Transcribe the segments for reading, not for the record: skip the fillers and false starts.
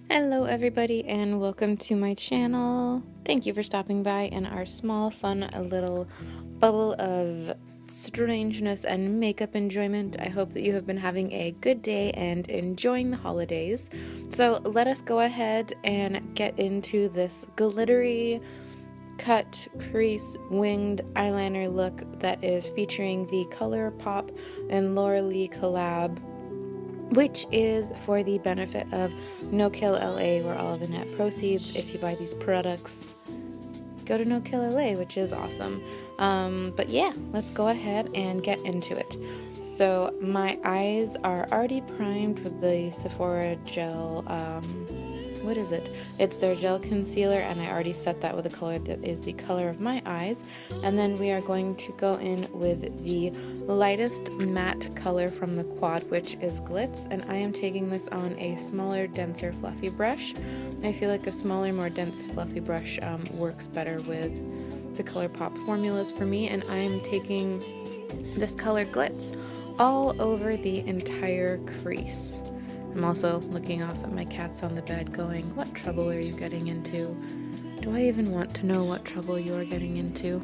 Hello everybody and welcome to my channel. Thank you for stopping by in our small fun little bubble of strangeness and makeup enjoyment. I hope that you have been having a good day and enjoying the holidays. So let us go ahead and get into this glittery cut crease winged eyeliner look that is featuring the Colourpop and Laura Lee collab, which is for the benefit of No Kill LA, where all of the net proceeds, if you buy these products, go to No Kill LA, which is awesome. But yeah, let's go ahead and get into it. So my eyes are already primed with the Sephora gel, what is it? It's their gel concealer, and I already set that with a color that is the color of my eyes. And then we are going to go in with the lightest matte color from the quad, which is Glitz, and I am taking this on a smaller, denser, fluffy brush. I feel like a smaller, more dense, fluffy brush works better with the Colourpop formulas for me, and I'm taking this color Glitz all over the entire crease. I'm also looking off at my cats on the bed going, what trouble are you getting into? Do I even want to know what trouble you're getting into?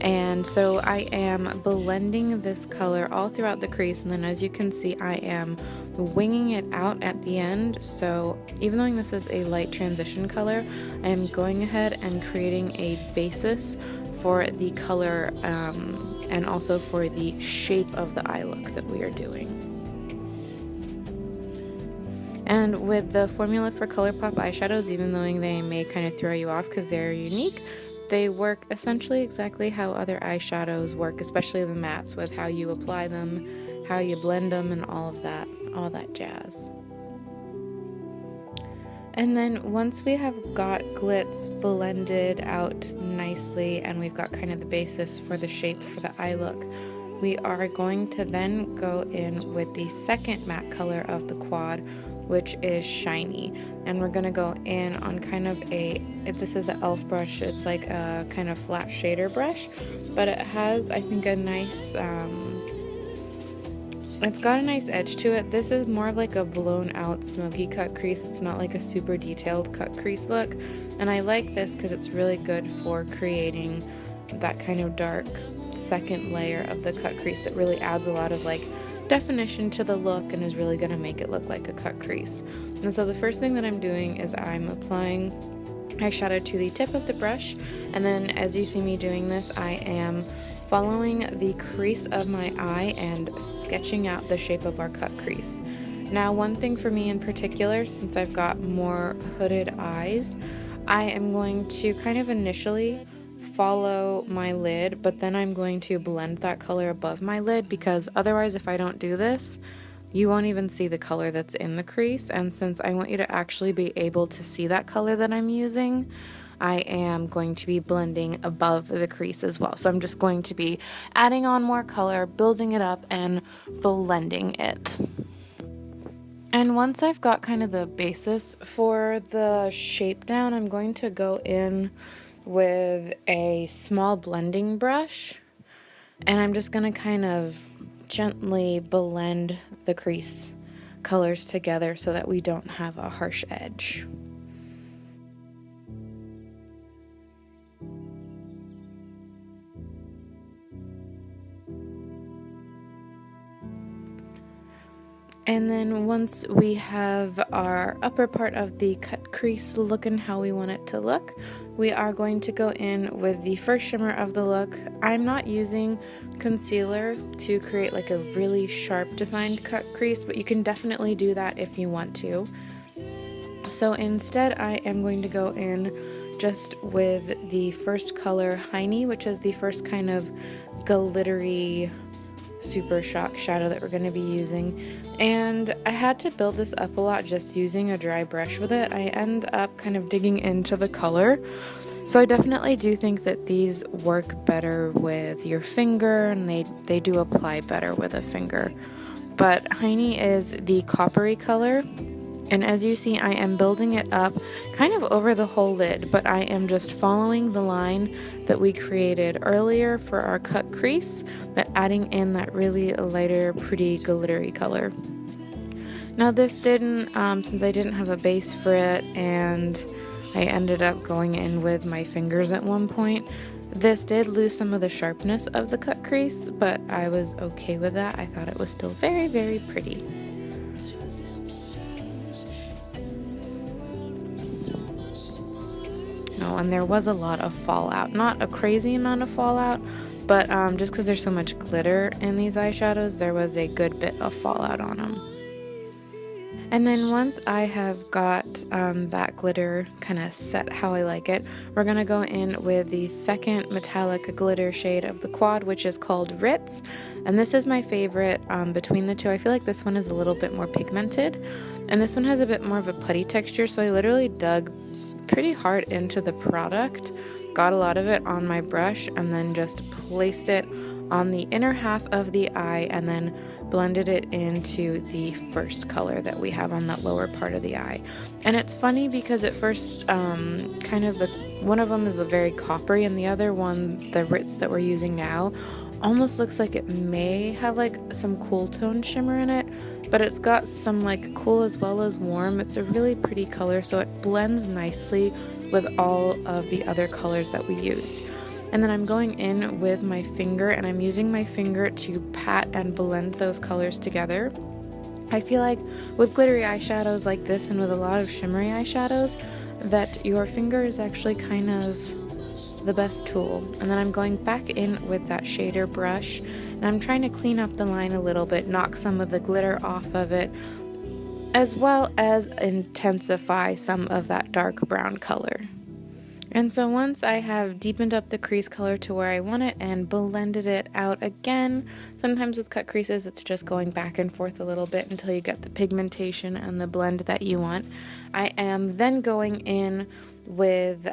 And so I am blending this color all throughout the crease, and then as you can see I am winging it out at the end. So even though this is a light transition color, I am going ahead and creating a basis for the color and also for the shape of the eye look that we are doing. And with the formula for Colourpop eyeshadows, even though they may kind of throw you off because they're unique, they work essentially exactly how other eyeshadows work, especially the mattes, with how you apply them, how you blend them, and all that jazz. And then once we have got Glitz blended out nicely and we've got kind of the basis for the shape for the eye look, we are going to then go in with the second matte color of the quad, which is Shiny, and we're gonna go in on kind of this is an e.l.f. brush. It's like a kind of flat shader brush, but it has, I think, a nice it's got a nice edge to it. This is more of like a blown out smoky cut crease. It's not like a super detailed cut crease look, and I like this because it's really good for creating that kind of dark second layer of the cut crease that really adds a lot of like definition to the look and is really going to make it look like a cut crease. And so the first thing that I'm doing is I'm applying eyeshadow to the tip of the brush, and then as you see me doing this, I am following the crease of my eye and sketching out the shape of our cut crease. Now, one thing for me in particular, since I've got more hooded eyes, I am going to kind of initially follow my lid, but then I'm going to blend that color above my lid, because otherwise if I don't do this, you won't even see the color that's in the crease. And since I want you to actually be able to see that color that I'm using, I am going to be blending above the crease as well. So I'm just going to be adding on more color, building it up, and blending it. And once I've got kind of the basis for the shape down, I'm going to go in with a small blending brush, and I'm just going to kind of gently blend the crease colors together so that we don't have a harsh edge. And then once we have our upper part of the cut crease looking how we want it to look, we are going to go in with the first shimmer of the look. I'm not using concealer to create like a really sharp defined cut crease, but you can definitely do that if you want to. So instead I am going to go in just with the first color, Hiney, which is the first kind of glittery super shock shadow that we're going to be using. And I had to build this up a lot just using a dry brush with it. I end up kind of digging into the color, so I definitely do think that these work better with your finger, and they do apply better with a finger. But Hiney is the coppery color, and as you see I am building it up kind of over the whole lid, but I am just following the line that we created earlier for our cut crease, but adding in that really lighter, pretty glittery color. Now this didn't, since I didn't have a base for it and I ended up going in with my fingers at one point, this did lose some of the sharpness of the cut crease, but I was okay with that. I thought it was still very, very pretty. Oh, and there was a lot of fallout. Not a crazy amount of fallout, but just because there's so much glitter in these eyeshadows, there was a good bit of fallout on them. And then once I have got that glitter kind of set how I like it, we're going to go in with the second metallic glitter shade of the quad, which is called Ritz. And this is my favorite between the two. I feel like this one is a little bit more pigmented, and this one has a bit more of a putty texture, so I literally dug pretty hard into the product, got a lot of it on my brush, and then just placed it on the inner half of the eye and then blended it into the first color that we have on that lower part of the eye. And it's funny because at first kind of one of them is a very coppery, and the other one, the Ritz that we're using now, almost looks like it may have like some cool tone shimmer in it, but it's got some like cool as well as warm. It's a really pretty color, so it blends nicely with all of the other colors that we used. And then I'm going in with my finger, and I'm using my finger to pat and blend those colors together. I feel like with glittery eyeshadows like this and with a lot of shimmery eyeshadows, that your finger is actually kind of the best tool. And then I'm going back in with that shader brush, and I'm trying to clean up the line a little bit, knock some of the glitter off of it, as well as intensify some of that dark brown color. And so once I have deepened up the crease color to where I want it and blended it out again, sometimes with cut creases it's just going back and forth a little bit until you get the pigmentation and the blend that you want. I am then going in with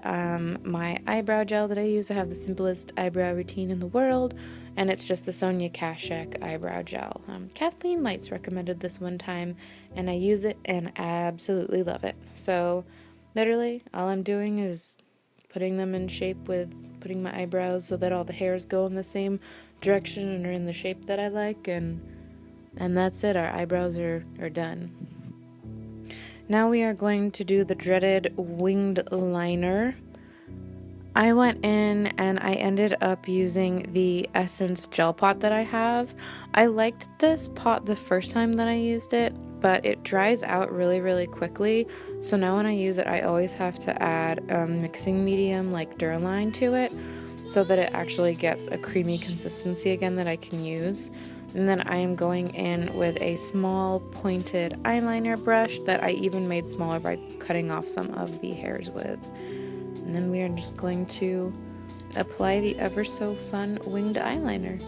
my eyebrow gel that I use. I have the simplest eyebrow routine in the world, and it's just the Sonia Kashuk eyebrow gel. Kathleen Lights recommended this one time, and I use it and absolutely love it. So literally all I'm doing is putting them in shape with putting my eyebrows so that all the hairs go in the same direction and are in the shape that I like, and that's it. Our eyebrows are done. Now we are going to do the dreaded winged liner. I went in and I ended up using the Essence gel pot that I have. I liked this pot the first time that I used it, but it dries out really, really quickly. So now when I use it, I always have to add a mixing medium like Duraline to it so that it actually gets a creamy consistency again that I can use. And then I am going in with a small pointed eyeliner brush that I even made smaller by cutting off some of the hairs with. And then we are just going to apply the ever so fun winged eyeliner.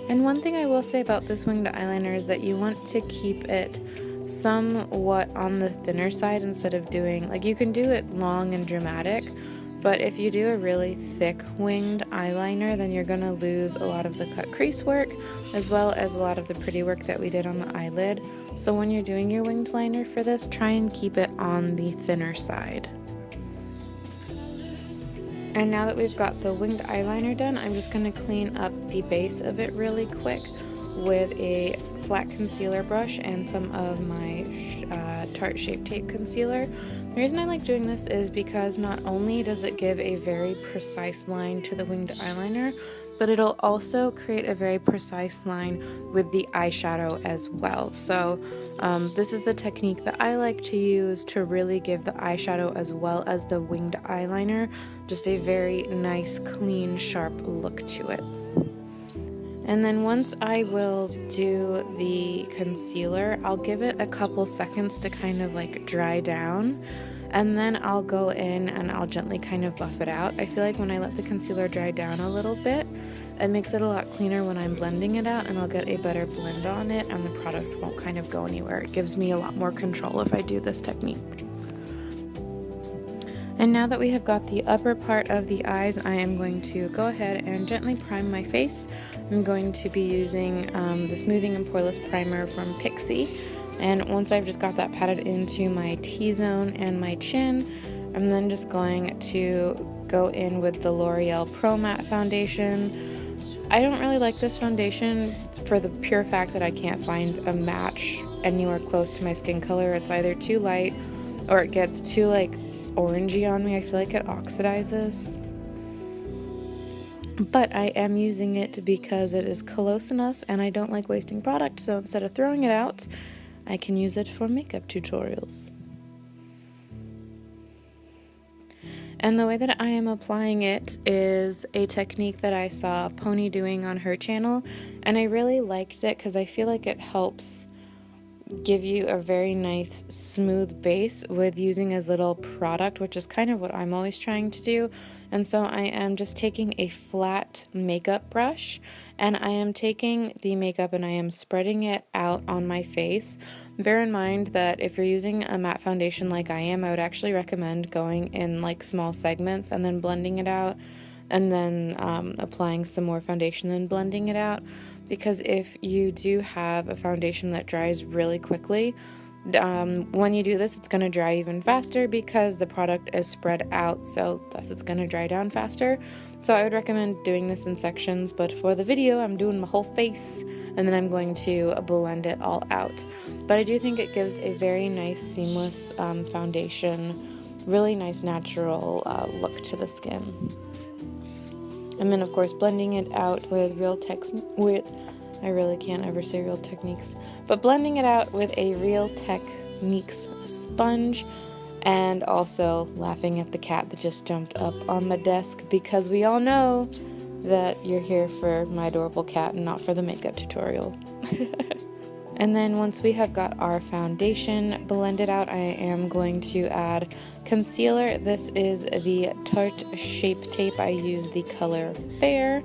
And one thing I will say about this winged eyeliner is that you want to keep it somewhat on the thinner side instead of doing, like, you can do it long and dramatic, but if you do a really thick winged eyeliner, then you're going to lose a lot of the cut crease work as well as a lot of the pretty work that we did on the eyelid. So when you're doing your winged liner for this, try and keep it on the thinner side. And now that we've got the winged eyeliner done, I'm just going to clean up the base of it really quick with a flat concealer brush and some of my Tarte Shape Tape concealer. The reason I like doing this is because not only does it give a very precise line to the winged eyeliner, but it'll also create a very precise line with the eyeshadow as well. So this is the technique that I like to use to really give the eyeshadow as well as the winged eyeliner just a very nice, clean, sharp look to it. And then once I will do the concealer, I'll give it a couple seconds to kind of like dry down, and then I'll go in and I'll gently kind of buff it out. I feel like when I let the concealer dry down a little bit, it makes it a lot cleaner when I'm blending it out, and I'll get a better blend on it and the product won't kind of go anywhere. It gives me a lot more control if I do this technique. And now that we have got the upper part of the eyes, I am going to go ahead and gently prime my face I'm going to be using the Smoothing and Poreless Primer from Pixie. And once I've just got that patted into my T-zone and my chin, I'm then just going to go in with the L'Oreal Pro Matte Foundation. I don't really like this foundation for the pure fact that I can't find a match anywhere close to my skin color. It's either too light or it gets too like orangey on me. I feel like it oxidizes. But I am using it because it is close enough and I don't like wasting product, so instead of throwing it out, I can use it for makeup tutorials. And the way that I am applying it is a technique that I saw Pony doing on her channel, and I really liked it because I feel like it helps give you a very nice smooth base with using as little product, which is kind of what I'm always trying to do. And so I am just taking a flat makeup brush and I am taking the makeup and I am spreading it out on my face. Bear in mind that if you're using a matte foundation like I am, I would actually recommend going in like small segments and then blending it out, and then applying some more foundation and blending it out. Because if you do have a foundation that dries really quickly, when you do this, it's going to dry even faster because the product is spread out, so thus it's going to dry down faster. So I would recommend doing this in sections, but for the video, I'm doing my whole face, and then I'm going to blend it all out. But I do think it gives a very nice, seamless foundation, really nice, natural look to the skin. And then, of course, blending it out with I really can't ever say Real Techniques, but blending it out with a Real Techniques sponge, and also laughing at the cat that just jumped up on my desk, because we all know that you're here for my adorable cat and not for the makeup tutorial. And then once we have got our foundation blended out, I am going to add concealer. This is the Tarte Shape Tape. I use the color Fair.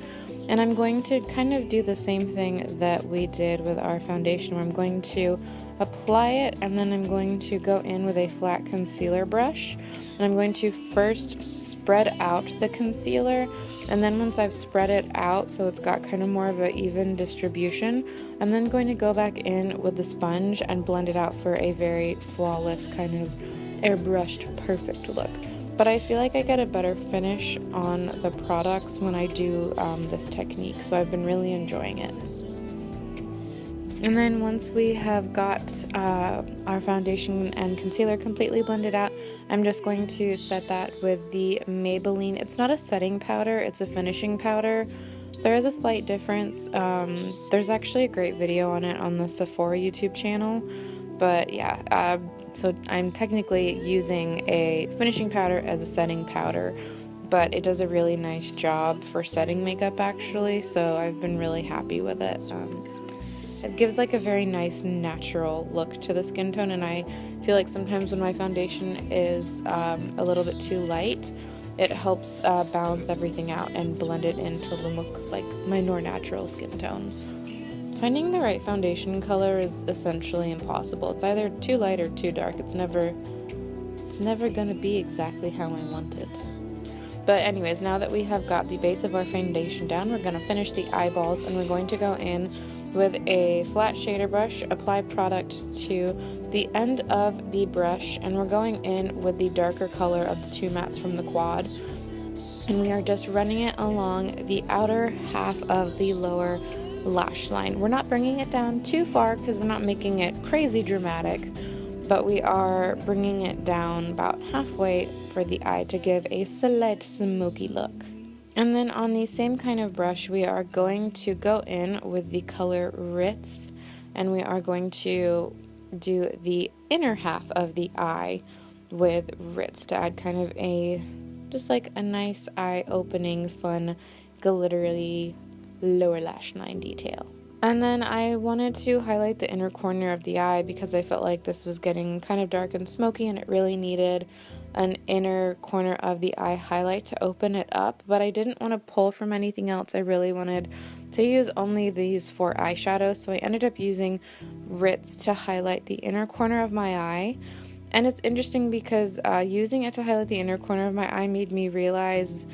And I'm going to kind of do the same thing that we did with our foundation, where I'm going to apply it and then I'm going to go in with a flat concealer brush. And I'm going to first spread out the concealer, and then once I've spread it out so it's got kind of more of an even distribution, I'm then going to go back in with the sponge and blend it out for a very flawless, kind of airbrushed, perfect look. But I feel like I get a better finish on the products when I do this technique, so I've been really enjoying it. And then once we have got our foundation and concealer completely blended out, I'm just going to set that with the Maybelline. It's not a setting powder, it's a finishing powder. There is a slight difference. There's actually a great video on it on the Sephora YouTube channel. But yeah, so I'm technically using a finishing powder as a setting powder, but it does a really nice job for setting makeup actually, so I've been really happy with it. It gives like a very nice natural look to the skin tone, and I feel like sometimes when my foundation is a little bit too light, it helps balance everything out and blend it into the look like my more natural skin tones. Finding the right foundation color is essentially impossible. It's either too light or too dark. It's never gonna be exactly how I want it. But anyways, now that we have got the base of our foundation down, we're gonna finish the eyeballs, and we're going to go in with a flat shader brush, apply product to the end of the brush, and we're going in with the darker color of the two mattes from the quad. And we are just running it along the outer half of the lower lash line. We're not bringing it down too far because we're not making it crazy dramatic, but we are bringing it down about halfway for the eye to give a slight smoky look. And then on the same kind of brush, we are going to go in with the color Ritz, and we are going to do the inner half of the eye with Ritz to add kind of a, just like a nice eye-opening, fun, glittery lower lash line detail. And then I wanted to highlight the inner corner of the eye because I felt like this was getting kind of dark and smoky and it really needed an inner corner of the eye highlight to open it up, but I didn't want to pull from anything else. I really wanted to use only these 4 eyeshadows, so I ended up using Ritz to highlight the inner corner of my eye. And it's interesting because using it to highlight the inner corner of my eye made me realize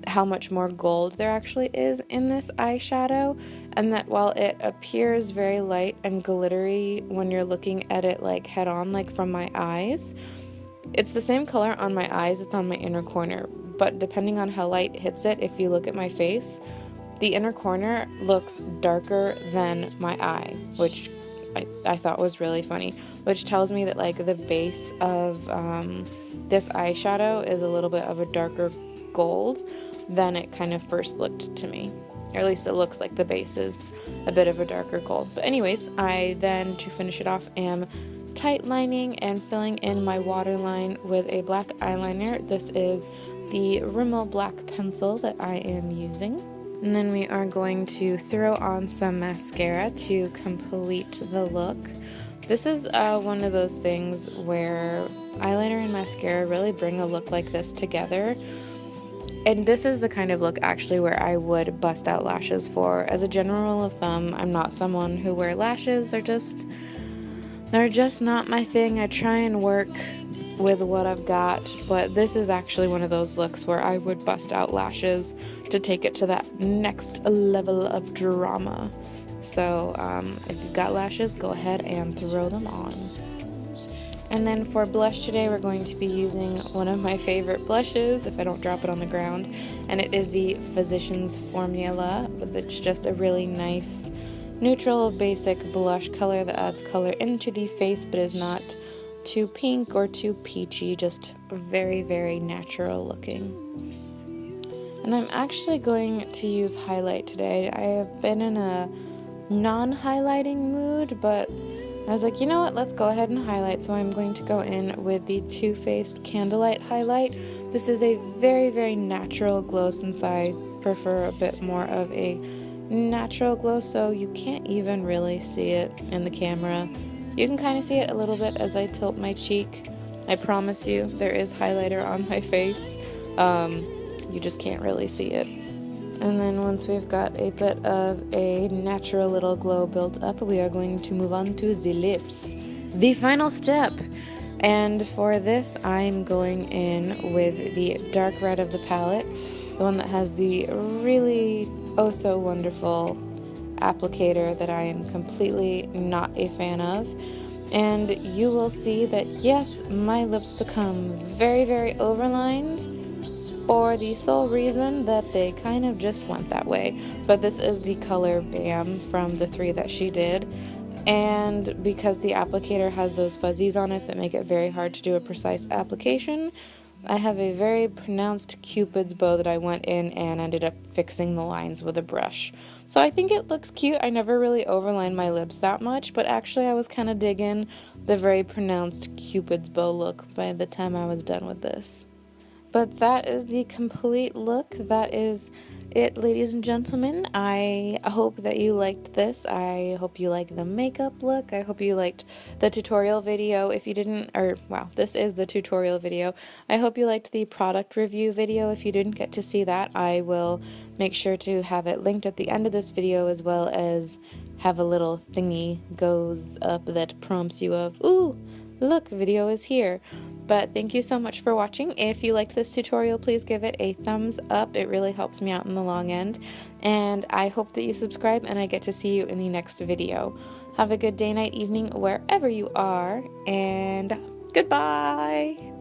how much more gold there actually is in this eyeshadow, and that while it appears very light and glittery when you're looking at it like head on, like from my eyes, it's the same color on my eyes, it's on my inner corner, but depending on how light hits it, if you look at my face, the inner corner looks darker than my eye, which I thought was really funny, which tells me that like the base of this eyeshadow is a little bit of a darker gold than it kind of first looked to me. Or at least it looks like the base is a bit of a darker gold. But anyways, I then, to finish it off, am tight lining and filling in my waterline with a black eyeliner. This is the Rimmel black pencil that I am using. And then we are going to throw on some mascara to complete the look. This is one of those things where eyeliner and mascara really bring a look like this together. And this is the kind of look actually where I would bust out lashes for. As a general rule of thumb, I'm not someone who wear lashes. They're just not my thing. I try and work with what I've got, but this is actually one of those looks where I would bust out lashes to take it to that next level of drama. So if you've got lashes, go ahead and throw them on. And then for blush today, we're going to be using one of my favorite blushes, if I don't drop it on the ground, and it is the Physicians Formula. It's just a really nice, neutral, basic blush color that adds color into the face, but is not too pink or too peachy, just very, very natural looking. And I'm actually going to use highlight today. I have been in a non-highlighting mood, but I was like, you know what, let's go ahead and highlight. So I'm going to go in with the Too Faced Candlelight Highlight. This is a very, very natural glow, since I prefer a bit more of a natural glow, so you can't even really see it in the camera. You can kind of see it a little bit as I tilt my cheek. I promise you, there is highlighter on my face. You just can't really see it. And then once we've got a bit of a natural little glow built up, we are going to move on to the lips, the final step. And for this, I'm going in with the dark red of the palette, the one that has the really oh so wonderful applicator that I am completely not a fan of. And you will see that yes, my lips become very, very overlined, for the sole reason that they kind of just went that way. But this is the color Bam from the three that she did, and because the applicator has those fuzzies on it that make it very hard to do a precise application, I have a very pronounced Cupid's bow that I went in and ended up fixing the lines with a brush. So I think it looks cute. I never really overlined my lips that much, but actually I was kind of digging the very pronounced Cupid's bow look by the time I was done with this. But that is the complete look. That is it, ladies and gentlemen. I hope that you liked this. I hope you like the makeup look. I hope you liked the tutorial video. If you didn't, or wow, this is the tutorial video. I hope you liked the product review video. If you didn't get to see that, I will make sure to have it linked at the end of this video, as well as have a little thingy goes up that prompts you of, ooh, look, video is here. But thank you so much for watching. If you liked this tutorial, please give it a thumbs up. It really helps me out in the long end. And I hope that you subscribe and I get to see you in the next video. Have a good day, night, evening, wherever you are. And goodbye!